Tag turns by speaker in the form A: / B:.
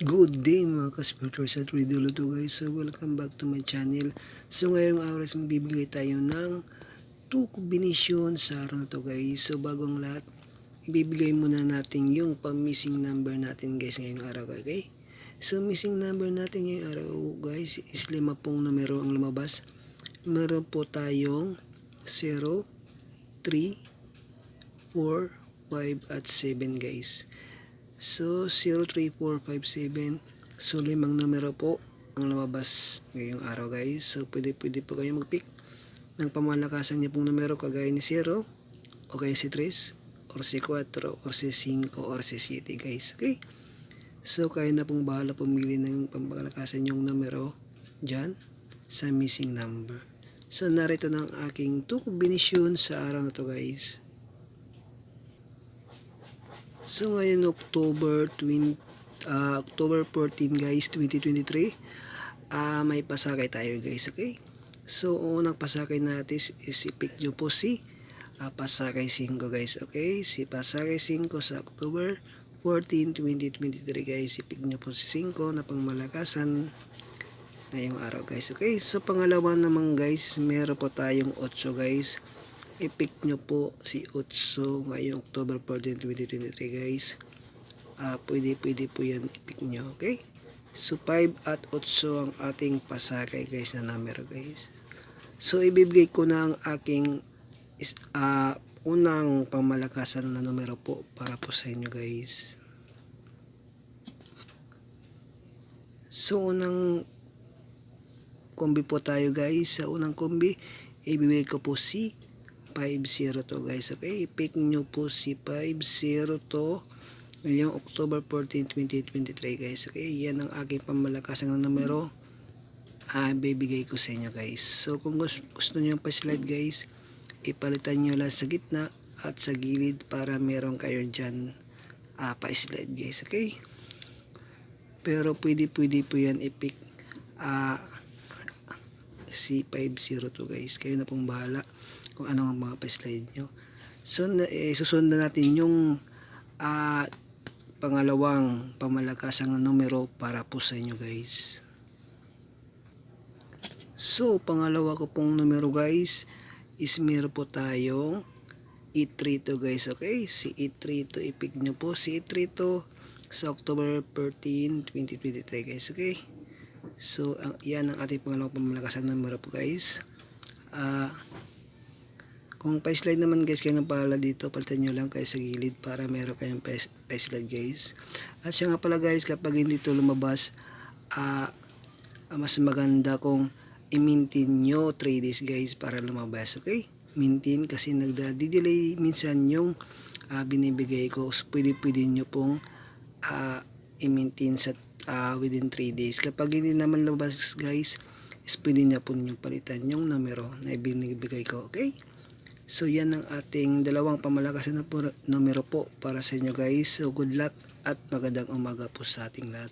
A: Good day mga ka-sporters at radio to guys. So welcome back to my channel. So ngayong araw magbibigay tayo ng 2 combination sa araw na to guys. So bago ang lahat, ibibigay muna natin yung missing number natin guys ngayong araw, okay? So missing number natin ngayong araw guys is 5 numero ang lumabas. Meron po tayong 0, 3, 4, 5 at 7 guys. So 0, 3, 4, 5, 7. So 5 numero po ang lumabas ngayong araw guys. So pwede po kayo mag-pick ng pamalakasan niyo pong numero kagaya ni 0 o kaya si 3 or si 4 or si 5 or si 7 guys. Okay? So kaya na pong bahala pumili ng pamalakasan yung numero dyan sa missing number. So narito na ang aking 2 combination sa araw na to guys. So ngayon October 14 guys, 2023. May pasakay tayo guys, okay? So unang pasakay natin is i-pick nyo po si pasakay 5 guys, okay? Si pasakay 5 sa October 14, 2023 guys. I-pick nyo po si 5 na pangmalakasan ngayong araw guys, okay? So pangalawa naman guys, meron po tayong 8 guys. I-pick nyo po si 8 ngayong October 14, 2023 guys. Pwede po yan i-pick nyo, okay? So 5 at 8 ang ating pasakay guys na numero guys. So ibibigay ko na ang aking unang pamalakasan na numero po para po sa inyo guys. So unang kombi po tayo guys. Sa unang kombi ibibigay ko po si 5-0 to guys, okay? I-pick nyo po si 5-0 to ngayong October 14, 2023 guys, okay? Yan ang aking pamalakasan ng numero bibigay ko sa inyo guys. So kung gusto nyo yung pa-slide guys, ipalitan nyo lang sa gitna at sa gilid para meron kayo dyan pa-slide guys, okay? Pero pwede po yan i-pick si 5-0 to guys. Kayo na pong bahala kung ano ang mga pa-slide nyo. So susundan natin yung pangalawang pamalakasang numero para po sa inyo guys. So pangalawa ko pong numero guys is meron po tayong E3 to guys, okay? Si E3 to i-pick nyo po si E3 to sa October 14, 2023 guys, okay? So yan ang ating pangalawang pamalakasang numero po guys. Kung pa-slide naman guys kayo ng pala dito, palitan nyo lang kayo sa gilid para meron kayong pa-slide guys. At siya nga pala guys, kapag hindi ito lumabas, mas maganda kung i-maintain nyo 3 days guys para lumabas, okay? Maintain kasi nagda-delay minsan yung binibigay ko. So pwede nyo pong i-maintain sa within 3 days. Kapag hindi naman lumabas guys, is pwede nyo po nyo palitan yung numero na ibinibigay ko, okay? So yan ang ating dalawang pamalakasan na numero po para sa inyo guys. So good luck at magandang umaga po sa ating lahat.